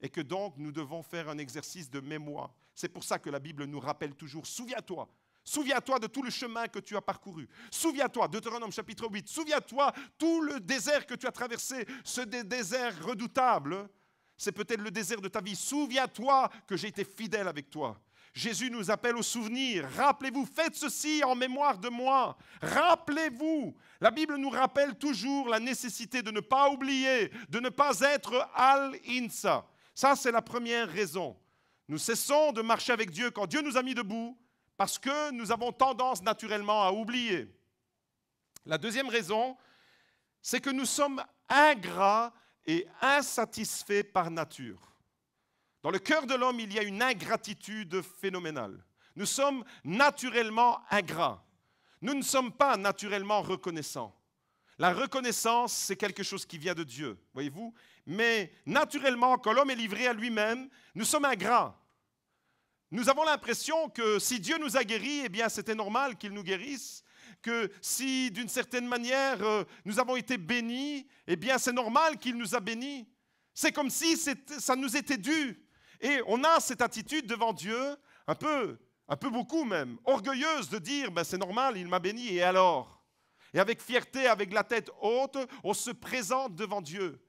et que donc nous devons faire un exercice de mémoire. C'est pour ça que la Bible nous rappelle toujours, souviens-toi. Souviens-toi de tout le chemin que tu as parcouru. Souviens-toi, Deutéronome chapitre 8, souviens-toi tout le désert que tu as traversé, ce désert redoutable. C'est peut-être le désert de ta vie. Souviens-toi que j'ai été fidèle avec toi. Jésus nous appelle au souvenir. Rappelez-vous, faites ceci en mémoire de moi. Rappelez-vous. La Bible nous rappelle toujours la nécessité de ne pas oublier, de ne pas être al-insa. Ça, c'est la première raison. Nous cessons de marcher avec Dieu quand Dieu nous a mis debout parce que nous avons tendance naturellement à oublier. La deuxième raison, c'est que nous sommes ingrats et insatisfaits par nature. Dans le cœur de l'homme, il y a une ingratitude phénoménale. Nous sommes naturellement ingrats. Nous ne sommes pas naturellement reconnaissants. La reconnaissance, c'est quelque chose qui vient de Dieu, voyez-vous. Mais naturellement, quand l'homme est livré à lui-même, nous sommes ingrats. Nous avons l'impression que si Dieu nous a guéris, eh bien, c'était normal qu'il nous guérisse. Que si, d'une certaine manière, nous avons été bénis, eh bien, c'est normal qu'il nous a bénis. C'est comme si ça nous était dû. Et on a cette attitude devant Dieu, un peu beaucoup même, orgueilleuse de dire ben, c'est normal, il m'a béni, et alors? Et avec fierté, avec la tête haute, on se présente devant Dieu.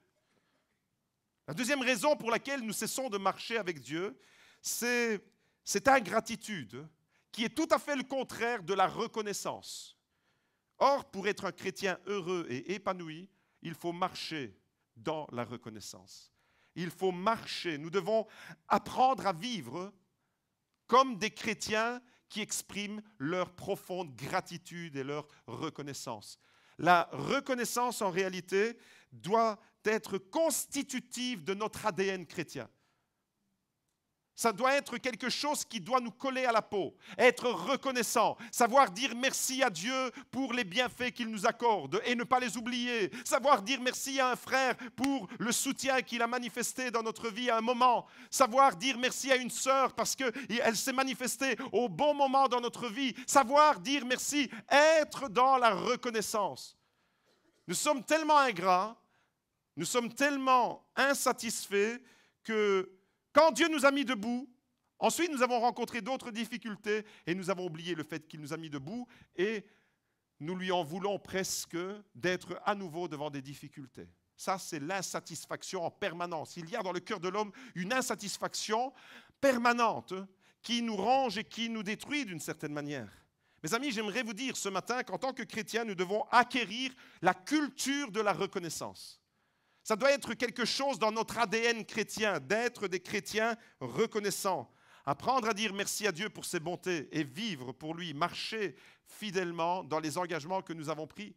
La deuxième raison pour laquelle nous cessons de marcher avec Dieu, c'est cette ingratitude qui est tout à fait le contraire de la reconnaissance. Or, pour être un chrétien heureux et épanoui, il faut marcher dans la reconnaissance. Il faut marcher. Nous devons apprendre à vivre comme des chrétiens qui expriment leur profonde gratitude et leur reconnaissance. La reconnaissance, en réalité, doit être constitutive de notre ADN chrétien. Ça doit être quelque chose qui doit nous coller à la peau, être reconnaissant, savoir dire merci à Dieu pour les bienfaits qu'il nous accorde et ne pas les oublier, savoir dire merci à un frère pour le soutien qu'il a manifesté dans notre vie à un moment, savoir dire merci à une sœur parce qu'elle s'est manifestée au bon moment dans notre vie, savoir dire merci, être dans la reconnaissance. Nous sommes tellement ingrats, nous sommes tellement insatisfaits que quand Dieu nous a mis debout, ensuite nous avons rencontré d'autres difficultés et nous avons oublié le fait qu'il nous a mis debout et nous lui en voulons presque d'être à nouveau devant des difficultés. Ça, c'est l'insatisfaction en permanence. Il y a dans le cœur de l'homme une insatisfaction permanente qui nous ronge et qui nous détruit d'une certaine manière. Mes amis, j'aimerais vous dire ce matin qu'en tant que chrétiens, nous devons acquérir la culture de la reconnaissance. Ça doit être quelque chose dans notre ADN chrétien, d'être des chrétiens reconnaissants. Apprendre à dire merci à Dieu pour ses bontés et vivre pour lui, marcher fidèlement dans les engagements que nous avons pris.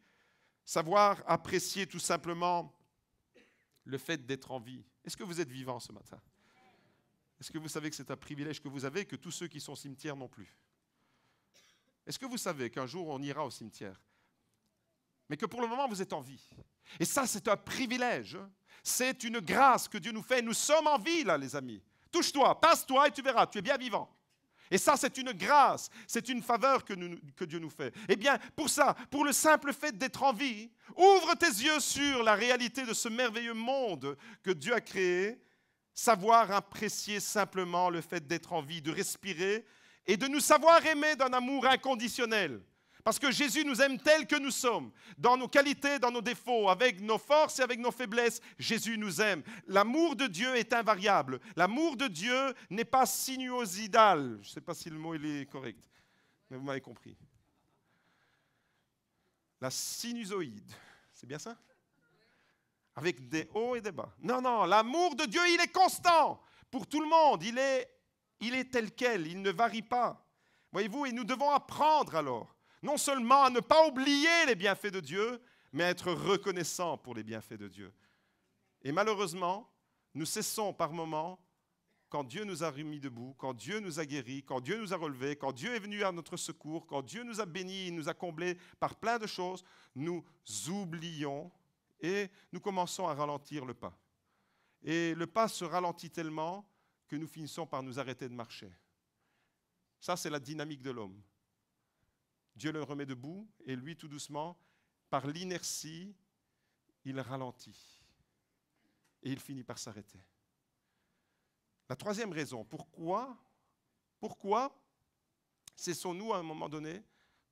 Savoir apprécier tout simplement le fait d'être en vie. Est-ce que vous êtes vivant ce matin? Est-ce que vous savez que c'est un privilège que vous avez que tous ceux qui sont au cimetière n'ont plus? Est-ce que vous savez qu'un jour on ira au cimetière? Mais que pour le moment, vous êtes en vie. Et ça, c'est un privilège. C'est une grâce que Dieu nous fait. Nous sommes en vie, là, les amis. Touche-toi, passe-toi et tu verras, tu es bien vivant. Et ça, c'est une grâce, c'est une faveur que Dieu nous fait. Eh bien, pour ça, pour le simple fait d'être en vie, ouvre tes yeux sur la réalité de ce merveilleux monde que Dieu a créé. Savoir apprécier simplement le fait d'être en vie, de respirer et de nous savoir aimer d'un amour inconditionnel. Parce que Jésus nous aime tels que nous sommes, dans nos qualités, dans nos défauts, avec nos forces et avec nos faiblesses, Jésus nous aime. L'amour de Dieu est invariable. L'amour de Dieu n'est pas sinuosidal. Je ne sais pas si le mot il est correct, mais vous m'avez compris. La sinusoïde, c'est bien ça? Avec des hauts et des bas. Non, non, l'amour de Dieu, il est constant pour tout le monde. Il est tel quel, il ne varie pas. Voyez-vous, et nous devons apprendre alors. Non seulement à ne pas oublier les bienfaits de Dieu, mais à être reconnaissant pour les bienfaits de Dieu. Et malheureusement, nous cessons par moments, quand Dieu nous a remis debout, quand Dieu nous a guéris, quand Dieu nous a relevés, quand Dieu est venu à notre secours, quand Dieu nous a bénis, il nous a comblés par plein de choses, nous oublions et nous commençons à ralentir le pas. Et le pas se ralentit tellement que nous finissons par nous arrêter de marcher. Ça, c'est la dynamique de l'homme. Dieu le remet debout et lui, tout doucement, par l'inertie, il ralentit. Et il finit par s'arrêter. La troisième raison, pourquoi cessons-nous à un moment donné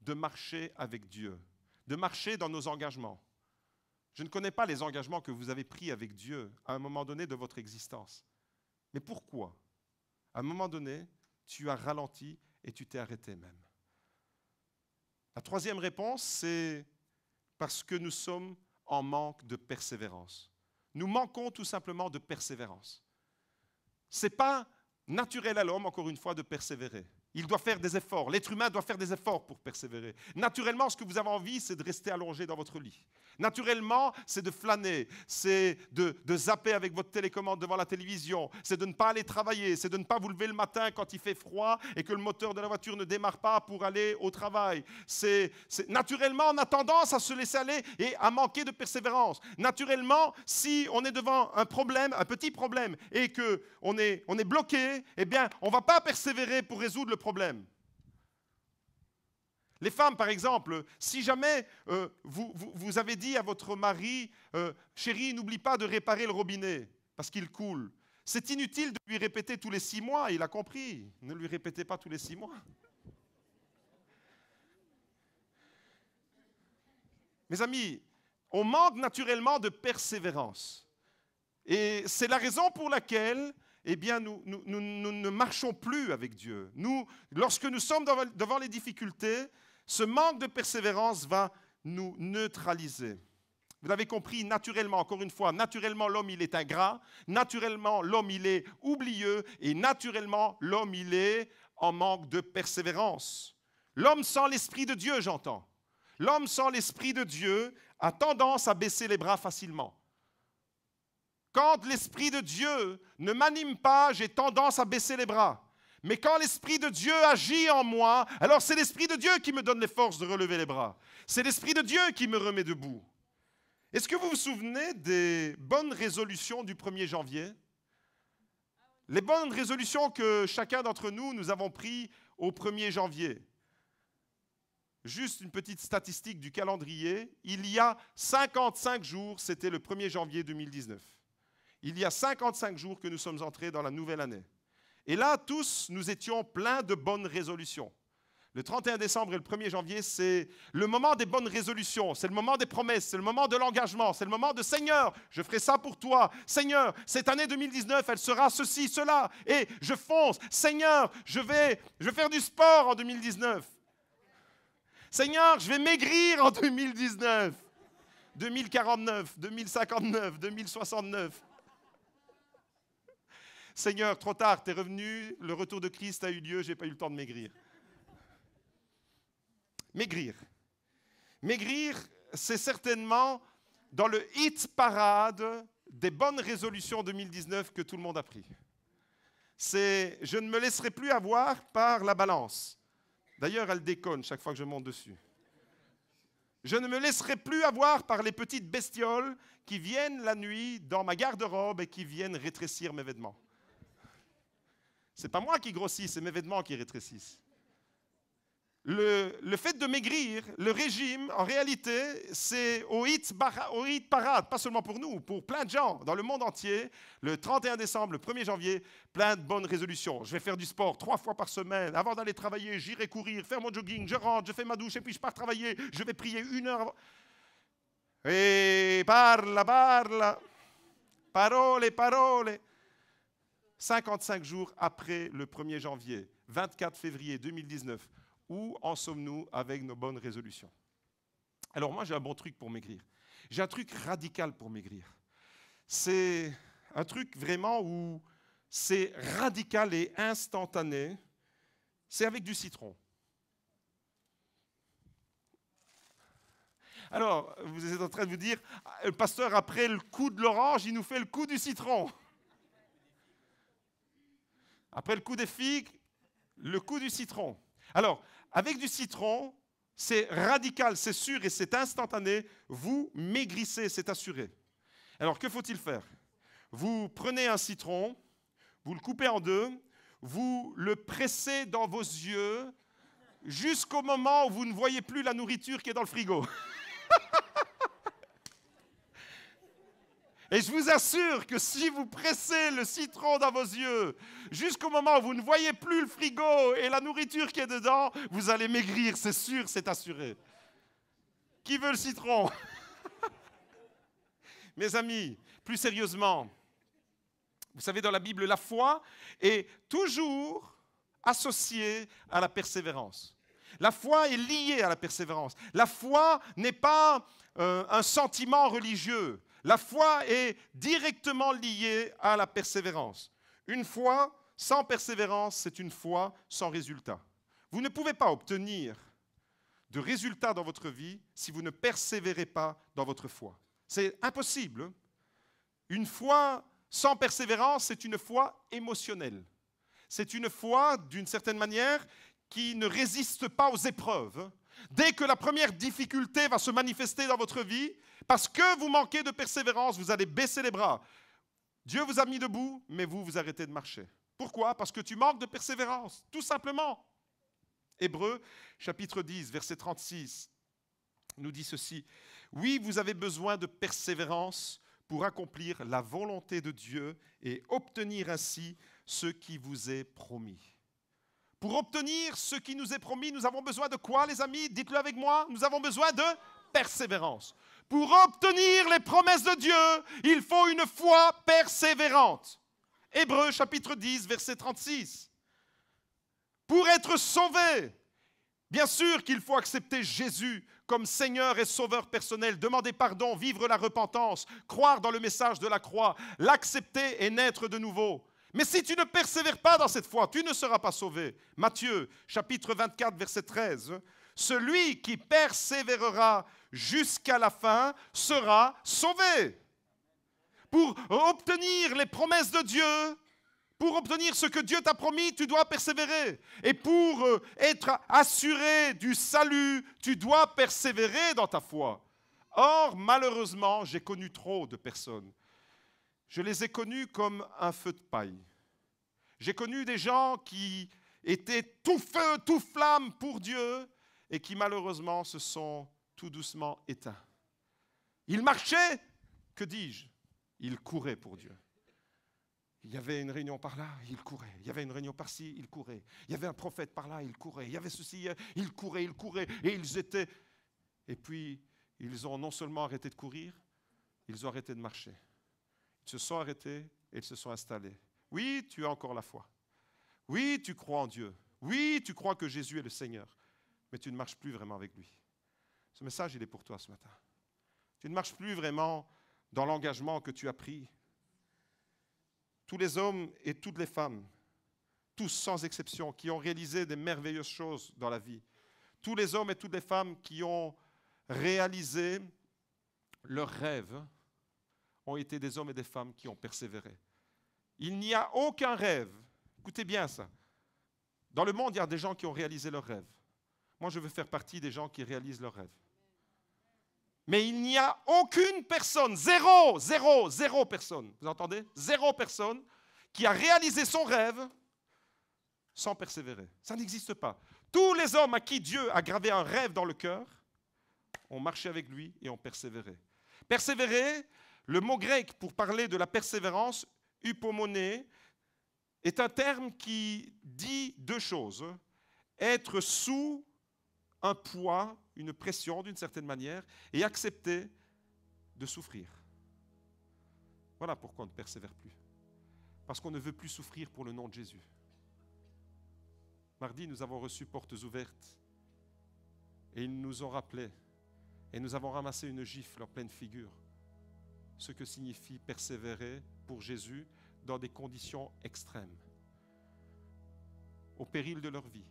de marcher avec Dieu, de marcher dans nos engagements? Je ne connais pas les engagements que vous avez pris avec Dieu à un moment donné de votre existence. Mais pourquoi, à un moment donné, tu as ralenti et tu t'es arrêté même? La troisième réponse, c'est parce que nous sommes en manque de persévérance. Nous manquons tout simplement de persévérance. Ce n'est pas naturel à l'homme, encore une fois, de persévérer. Il doit faire des efforts. L'être humain doit faire des efforts pour persévérer. Naturellement, ce que vous avez envie, c'est de rester allongé dans votre lit. Naturellement, c'est de flâner, c'est de zapper avec votre télécommande devant la télévision, c'est de ne pas aller travailler, c'est de ne pas vous lever le matin quand il fait froid et que le moteur de la voiture ne démarre pas pour aller au travail. Naturellement, on a tendance à se laisser aller et à manquer de persévérance. Naturellement, si on est devant un problème, un petit problème, et qu'on est bloqué, eh bien, on ne va pas persévérer pour résoudre le problème. Les femmes, par exemple, si jamais vous avez dit à votre mari « Chérie, n'oublie pas de réparer le robinet parce qu'il coule », c'est inutile de lui répéter tous les 6 mois, il a compris. Ne lui répétez pas tous les 6 mois. Mes amis, on manque naturellement de persévérance. Et c'est la raison pour laquelle eh bien, nous ne marchons plus avec Dieu. Lorsque nous sommes devant les difficultés, ce manque de persévérance va nous neutraliser. Vous l'avez compris, naturellement, encore une fois, naturellement, l'homme, il est ingrat, naturellement, l'homme, il est oublieux, et naturellement, l'homme, il est en manque de persévérance. L'homme sans l'Esprit de Dieu, j'entends. L'homme sans l'Esprit de Dieu a tendance à baisser les bras facilement. Quand l'Esprit de Dieu ne m'anime pas, j'ai tendance à baisser les bras. Mais quand l'Esprit de Dieu agit en moi, alors c'est l'Esprit de Dieu qui me donne les forces de relever les bras. C'est l'Esprit de Dieu qui me remet debout. Est-ce que vous vous souvenez des bonnes résolutions du 1er janvier? Les bonnes résolutions que chacun d'entre nous, nous avons prises au 1er janvier. Juste une petite statistique du calendrier. Il y a 55 jours, c'était le 1er janvier 2019. Il y a 55 jours que nous sommes entrés dans la nouvelle année. Et là, tous, nous étions pleins de bonnes résolutions. Le 31 décembre et le 1er janvier, c'est le moment des bonnes résolutions, c'est le moment des promesses, c'est le moment de l'engagement, c'est le moment de « Seigneur, je ferai ça pour toi. Seigneur, cette année 2019, elle sera ceci, cela. Et je fonce. Seigneur, je vais faire du sport en 2019. Seigneur, je vais maigrir en 2019. 2049, 2059, 2069. Seigneur, trop tard, tu es revenu, le retour de Christ a eu lieu, je n'ai pas eu le temps de maigrir. Maigrir. Maigrir, c'est certainement dans le hit parade des bonnes résolutions 2019 que tout le monde a pris. C'est « je ne me laisserai plus avoir par la balance ». D'ailleurs, elle déconne chaque fois que je monte dessus. Je ne me laisserai plus avoir par les petites bestioles qui viennent la nuit dans ma garde-robe et qui viennent rétrécir mes vêtements. Ce n'est pas moi qui grossis, c'est mes vêtements qui rétrécissent. Le fait de maigrir, le régime, en réalité, c'est au hit parade, pas seulement pour nous, pour plein de gens dans le monde entier. Le 31 décembre, le 1er janvier, plein de bonnes résolutions. Je vais faire du sport 3 fois par semaine. Avant d'aller travailler, j'irai courir, faire mon jogging, je rentre, je fais ma douche et puis je pars travailler. Je vais prier 1 heure avant. Et parla, parole, parole. 55 jours après le 1er janvier, 24 février 2019, où en sommes-nous avec nos bonnes résolutions? Alors moi, j'ai un bon truc pour maigrir. J'ai un truc radical pour maigrir. C'est un truc vraiment où c'est radical et instantané. C'est avec du citron. Alors, vous êtes en train de vous dire, le pasteur, après le coup de l'orange, il nous fait le coup du citron. Après le coup des figues, le coup du citron. Alors, avec du citron, c'est radical, c'est sûr et c'est instantané. Vous maigrissez, c'est assuré. Alors, que faut-il faire? Vous prenez un citron, vous le coupez en deux, vous le pressez dans vos yeux jusqu'au moment où vous ne voyez plus la nourriture qui est dans le frigo. Et je vous assure que si vous pressez le citron dans vos yeux jusqu'au moment où vous ne voyez plus le frigo et la nourriture qui est dedans, vous allez maigrir, c'est sûr, c'est assuré. Qui veut le citron? Mes amis, plus sérieusement, vous savez, dans la Bible, la foi est toujours associée à la persévérance. La foi est liée à la persévérance. La foi n'est pas un sentiment religieux. La foi est directement liée à la persévérance. Une foi sans persévérance, c'est une foi sans résultat. Vous ne pouvez pas obtenir de résultats dans votre vie si vous ne persévérez pas dans votre foi. C'est impossible. Une foi sans persévérance, c'est une foi émotionnelle. C'est une foi, d'une certaine manière, qui ne résiste pas aux épreuves. Dès que la première difficulté va se manifester dans votre vie, parce que vous manquez de persévérance, vous allez baisser les bras. Dieu vous a mis debout, mais vous arrêtez de marcher. Pourquoi? Parce que tu manques de persévérance, tout simplement. Hébreux, chapitre 10, verset 36, nous dit ceci. « Oui, vous avez besoin de persévérance pour accomplir la volonté de Dieu et obtenir ainsi ce qui vous est promis. » Pour obtenir ce qui nous est promis, nous avons besoin de quoi, les amis? Dites-le avec moi. Nous avons besoin de persévérance. Pour obtenir les promesses de Dieu, il faut une foi persévérante. Hébreux chapitre 10, verset 36. Pour être sauvé, bien sûr qu'il faut accepter Jésus comme Seigneur et Sauveur personnel, demander pardon, vivre la repentance, croire dans le message de la croix, l'accepter et naître de nouveau. Mais si tu ne persévères pas dans cette foi, tu ne seras pas sauvé. Matthieu, chapitre 24, verset 13. Celui qui persévérera jusqu'à la fin sera sauvé. Pour obtenir les promesses de Dieu, pour obtenir ce que Dieu t'a promis, tu dois persévérer. Et pour être assuré du salut, tu dois persévérer dans ta foi. Or, malheureusement, j'ai connu trop de personnes. Je les ai connus comme un feu de paille. J'ai connu des gens qui étaient tout feu, tout flamme pour Dieu et qui malheureusement se sont tout doucement éteints. Ils marchaient, que dis-je? Ils couraient pour Dieu. Il y avait une réunion par là, il courait. Il y avait une réunion par-ci, il courait. Il y avait un prophète par là, il courait. Il y avait ceci, il courait. Et ils étaient... Et puis, ils ont non seulement arrêté de courir, ils ont arrêté de marcher. Ils se sont arrêtés et ils se sont installés. Oui, tu as encore la foi. Oui, tu crois en Dieu. Oui, tu crois que Jésus est le Seigneur. Mais tu ne marches plus vraiment avec lui. Ce message, il est pour toi ce matin. Tu ne marches plus vraiment dans l'engagement que tu as pris. Tous les hommes et toutes les femmes, tous sans exception, qui ont réalisé des merveilleuses choses dans la vie. Tous les hommes et toutes les femmes qui ont réalisé leurs rêves ont été des hommes et des femmes qui ont persévéré. Il n'y a aucun rêve, écoutez bien ça, dans le monde il y a des gens qui ont réalisé leurs rêves. Moi je veux faire partie des gens qui réalisent leurs rêves. Mais il n'y a aucune personne, zéro personne, vous entendez? Zéro personne qui a réalisé son rêve sans persévérer. Ça n'existe pas. Tous les hommes à qui Dieu a gravé un rêve dans le cœur ont marché avec lui et ont persévéré. Persévérer, le mot grec pour parler de la persévérance, hypomoné, est un terme qui dit deux choses. Être sous un poids, une pression d'une certaine manière, et accepter de souffrir. Voilà pourquoi on ne persévère plus. Parce qu'on ne veut plus souffrir pour le nom de Jésus. Mardi, nous avons reçu Portes ouvertes, et ils nous ont rappelé, et nous avons ramassé une gifle en pleine figure, ce que signifie persévérer pour Jésus dans des conditions extrêmes, au péril de leur vie.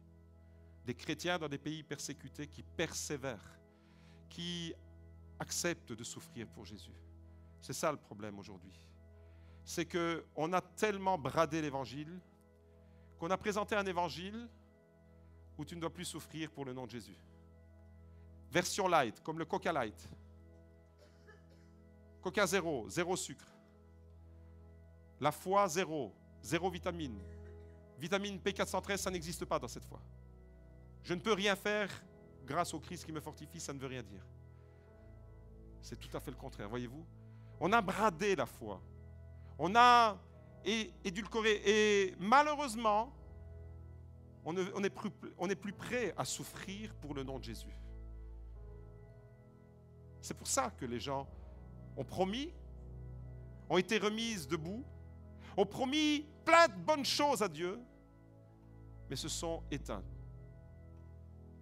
Des chrétiens dans des pays persécutés qui persévèrent, qui acceptent de souffrir pour Jésus. C'est ça le problème aujourd'hui. C'est qu'on a tellement bradé l'évangile qu'on a présenté un évangile où tu ne dois plus souffrir pour le nom de Jésus. Version light, comme le Coca light. Coca zéro sucre. La foi zéro vitamine. Vitamine P413, ça n'existe pas dans cette foi. Je ne peux rien faire grâce au Christ qui me fortifie, ça ne veut rien dire. C'est tout à fait le contraire, voyez-vous. On a bradé la foi. On a édulcoré. Et malheureusement, on n'est plus prêt à souffrir pour le nom de Jésus. C'est pour ça que les gens ont promis, ont été remises debout, ont promis plein de bonnes choses à Dieu, mais se sont éteints.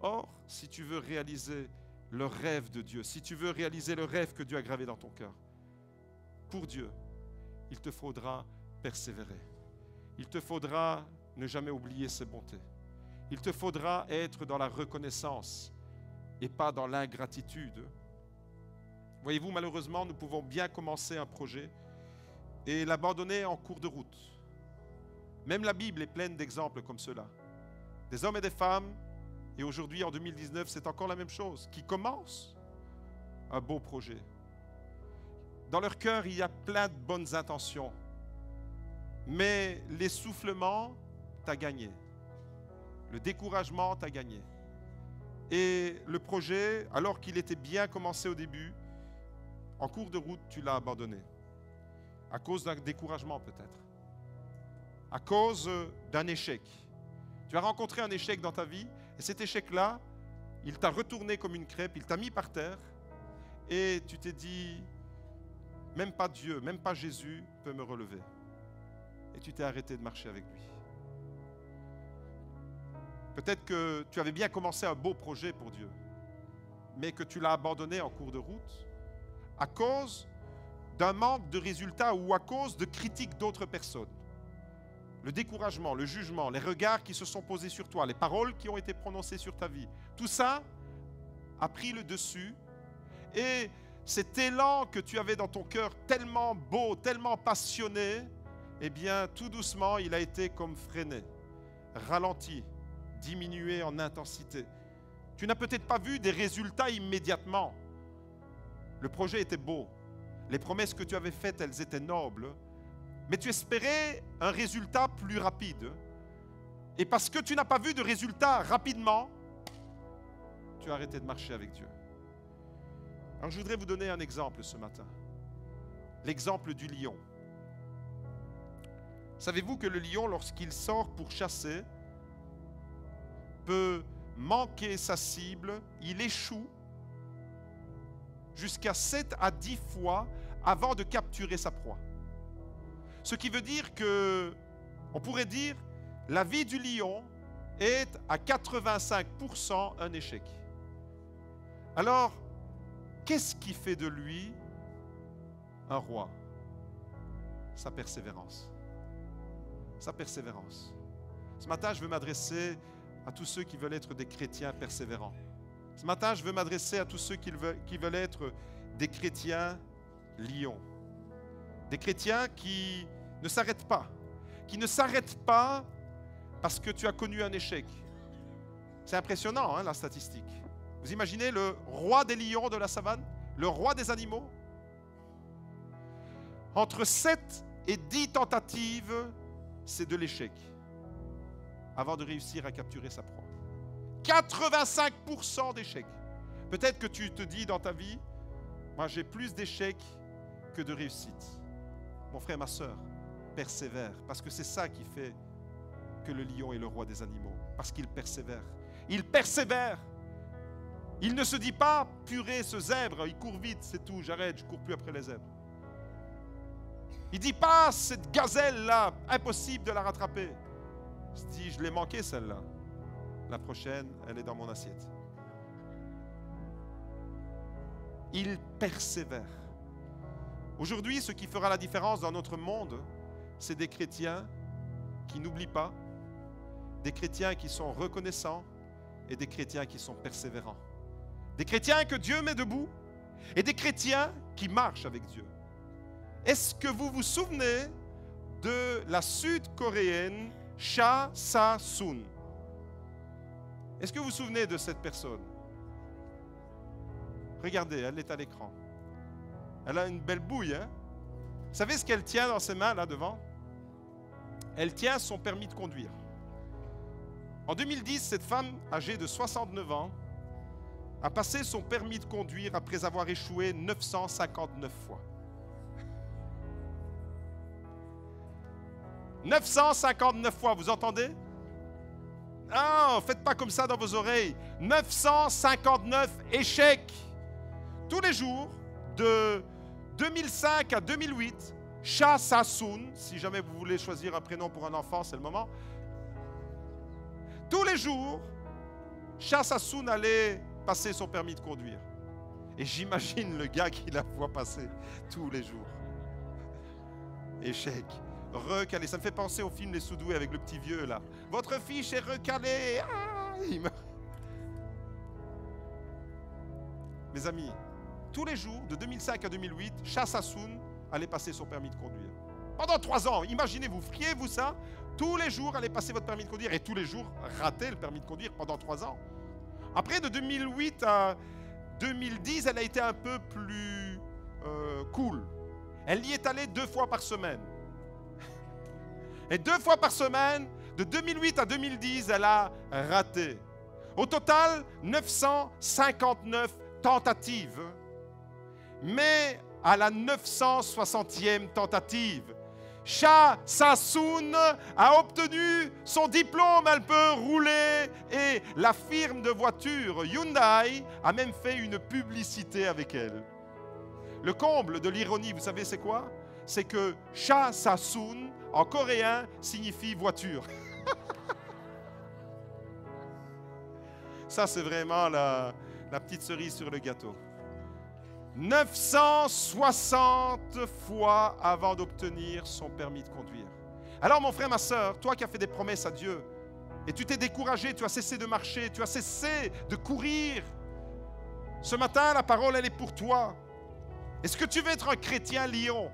Or, si tu veux réaliser le rêve de Dieu, si tu veux réaliser le rêve que Dieu a gravé dans ton cœur, pour Dieu, il te faudra persévérer. Il te faudra ne jamais oublier ses bontés. Il te faudra être dans la reconnaissance et pas dans l'ingratitude. Voyez-vous, malheureusement, nous pouvons bien commencer un projet et l'abandonner en cours de route. Même la Bible est pleine d'exemples comme cela. Des hommes et des femmes, et aujourd'hui, en 2019, c'est encore la même chose, qui commencent un beau projet. Dans leur cœur, il y a plein de bonnes intentions, mais l'essoufflement t'a gagné. Le découragement t'a gagné. Et le projet, alors qu'il était bien commencé au début, en cours de route, tu l'as abandonné. À cause d'un découragement peut-être. À cause d'un échec. Tu as rencontré un échec dans ta vie, et cet échec-là, il t'a retourné comme une crêpe, il t'a mis par terre, et tu t'es dit, même pas Dieu, même pas Jésus peut me relever. Et tu t'es arrêté de marcher avec lui. Peut-être que tu avais bien commencé un beau projet pour Dieu, mais que tu l'as abandonné en cours de route à cause d'un manque de résultats ou à cause de critiques d'autres personnes. Le découragement, le jugement, les regards qui se sont posés sur toi, les paroles qui ont été prononcées sur ta vie, tout ça a pris le dessus et cet élan que tu avais dans ton cœur, tellement beau, tellement passionné, eh bien, tout doucement, il a été comme freiné, ralenti, diminué en intensité. Tu n'as peut-être pas vu des résultats immédiatement. Le projet était beau. Les promesses que tu avais faites, elles étaient nobles. Mais tu espérais un résultat plus rapide. Et parce que tu n'as pas vu de résultat rapidement, tu as arrêté de marcher avec Dieu. Alors je voudrais vous donner un exemple ce matin. L'exemple du lion. Savez-vous que le lion, lorsqu'il sort pour chasser, peut manquer sa cible, il échoue jusqu'à 7 à 10 fois avant de capturer sa proie. Ce qui veut dire que, on pourrait dire, la vie du lion est à 85% un échec. Alors, qu'est-ce qui fait de lui un roi? Sa persévérance. Sa persévérance. Ce matin, je veux m'adresser à tous ceux qui veulent être des chrétiens persévérants. Ce matin, je veux m'adresser à tous ceux qui veulent être des chrétiens lions. Des chrétiens qui ne s'arrêtent pas. Qui ne s'arrêtent pas parce que tu as connu un échec. C'est impressionnant, hein, la statistique. Vous imaginez le roi des lions de la savane, le roi des animaux? Entre 7 et 10 tentatives, c'est de l'échec avant de réussir à capturer sa proie. 85% d'échecs. Peut-être que tu te dis dans ta vie, moi j'ai plus d'échecs que de réussites. Mon frère, ma soeur, persévère, parce que c'est ça qui fait que le lion est le roi des animaux, parce qu'il persévère. Il persévère. Il ne se dit pas, purée, ce zèbre, il court vite, c'est tout, j'arrête, je ne cours plus après les zèbres. Il ne dit pas, cette gazelle-là, impossible de la rattraper. Il se dit, je l'ai manqué celle-là. La prochaine, elle est dans mon assiette. Il persévère. Aujourd'hui, ce qui fera la différence dans notre monde, c'est des chrétiens qui n'oublient pas, des chrétiens qui sont reconnaissants et des chrétiens qui sont persévérants. Des chrétiens que Dieu met debout et des chrétiens qui marchent avec Dieu. Est-ce que vous vous souvenez de la sud-coréenne Cha Sa-sun? Est-ce que vous vous souvenez de cette personne? Regardez, elle est à l'écran. Elle a une belle bouille, hein? Vous savez ce qu'elle tient dans ses mains, là, devant? Elle tient son permis de conduire. En 2010, cette femme, âgée de 69 ans, a passé son permis de conduire après avoir échoué 959 fois. 959 fois, vous entendez? Ah, faites pas comme ça dans vos oreilles. 959 échecs. Tous les jours, de 2005 à 2008, Cha Sa-sun, si jamais vous voulez choisir un prénom pour un enfant, c'est le moment. Tous les jours, Cha Sa-sun allait passer son permis de conduire. Et j'imagine le gars qui la voit passer tous les jours. Échec. Recalé. Ça me fait penser au film Les Soudoués avec le petit vieux là. Votre fiche est recalée. Ah, Mes amis, tous les jours, de 2005 à 2008, Cha Sa-sun allait passer son permis de conduire. Pendant 3 ans, imaginez-vous, feriez-vous ça? Tous les jours, allez passer votre permis de conduire et tous les jours, rater le permis de conduire pendant 3 ans. Après, de 2008 à 2010, elle a été un peu plus cool. Elle y est allée 2 fois par semaine. Et 2 fois par semaine, de 2008 à 2010, elle a raté. Au total, 959 tentatives. Mais à la 960e tentative, Cha Sa-sun a obtenu son diplôme, elle peut rouler et la firme de voitures Hyundai a même fait une publicité avec elle. Le comble de l'ironie, vous savez c'est quoi? C'est que Cha Sa-sun en coréen signifie voiture. Ça c'est vraiment la petite cerise sur le gâteau. 960 fois avant d'obtenir son permis de conduire. Alors mon frère, ma soeur, toi qui as fait des promesses à Dieu, et tu t'es découragé, tu as cessé de marcher, tu as cessé de courir, ce matin, la parole, elle est pour toi. Est-ce que tu veux être un chrétien lion?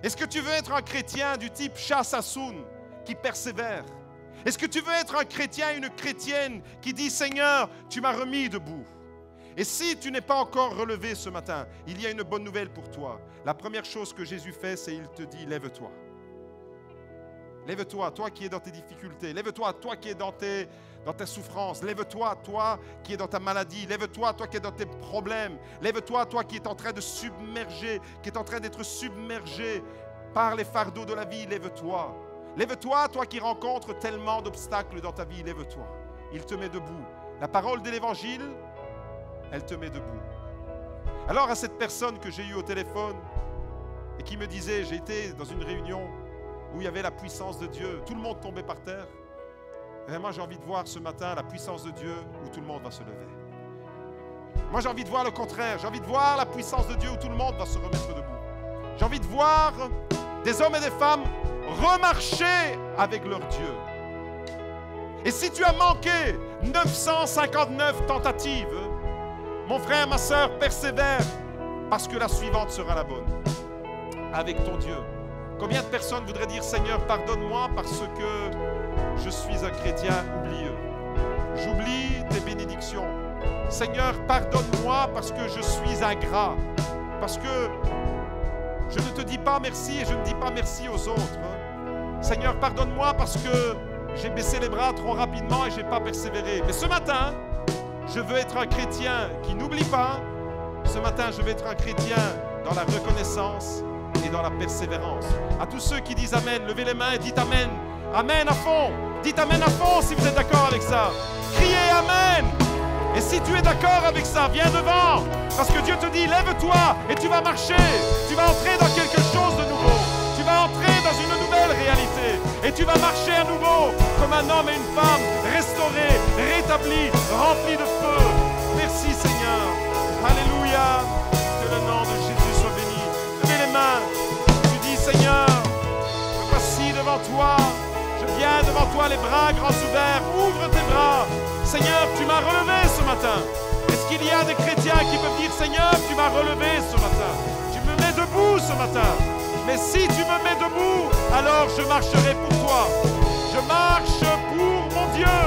Est-ce que tu veux être un chrétien du type Shah Sassoon qui persévère? Est-ce que tu veux être un chrétien, une chrétienne qui dit « Seigneur, tu m'as remis debout ». Et si tu n'es pas encore relevé ce matin, il y a une bonne nouvelle pour toi. La première chose que Jésus fait, c'est qu'il te dit « Lève-toi ». Lève-toi, toi qui es dans tes difficultés. Lève-toi, toi qui es dans tes souffrances. Lève-toi, toi qui es dans ta maladie. Lève-toi, toi qui es dans tes problèmes. Lève-toi, toi qui es en train de submerger, qui est en train d'être submergé par les fardeaux de la vie. Lève-toi. Lève-toi, toi qui rencontres tellement d'obstacles dans ta vie. Lève-toi. Il te met debout. La parole de l'Évangile, elle te met debout. Alors à cette personne que j'ai eue au téléphone et qui me disait, j'ai été dans une réunion où il y avait la puissance de Dieu, tout le monde tombait par terre. Et moi j'ai envie de voir ce matin la puissance de Dieu où tout le monde va se lever. Moi j'ai envie de voir le contraire, j'ai envie de voir la puissance de Dieu où tout le monde va se remettre debout. J'ai envie de voir des hommes et des femmes remarcher avec leur Dieu. Et si tu as manqué 959 tentatives, mon frère, ma soeur, persévère parce que la suivante sera la bonne. Avec ton Dieu. Combien de personnes voudraient dire « Seigneur, pardonne-moi parce que je suis un chrétien oublieux. J'oublie tes bénédictions. Seigneur, pardonne-moi parce que je suis ingrat. Parce que je ne te dis pas merci et je ne dis pas merci aux autres. Seigneur, pardonne-moi parce que j'ai baissé les bras trop rapidement et je n'ai pas persévéré. Mais ce matin, je veux être un chrétien qui n'oublie pas. Ce matin, je veux être un chrétien dans la reconnaissance et dans la persévérance. À tous ceux qui disent Amen, levez les mains et dites Amen. Amen à fond. Dites Amen à fond si vous êtes d'accord avec ça. Criez Amen. Et si tu es d'accord avec ça, viens devant. Parce que Dieu te dit, lève-toi et tu vas marcher. Tu vas entrer dans quelque chose de nouveau. Tu vas entrer dans une nouvelle réalité. Et tu vas marcher à nouveau comme un homme et une femme restaurés, rétablis, remplis de feu. Merci Seigneur. Alléluia. Que le nom de Jésus soit béni. Levez les mains. Tu dis Seigneur, me voici devant toi. Je viens devant toi les bras grands ouverts. Ouvre tes bras. Seigneur, tu m'as relevé ce matin. Est-ce qu'il y a des chrétiens qui peuvent dire Seigneur, tu m'as relevé ce matin. Tu me mets debout ce matin. Mais si tu me mets debout, alors je marcherai pour toi. Je marche pour mon Dieu.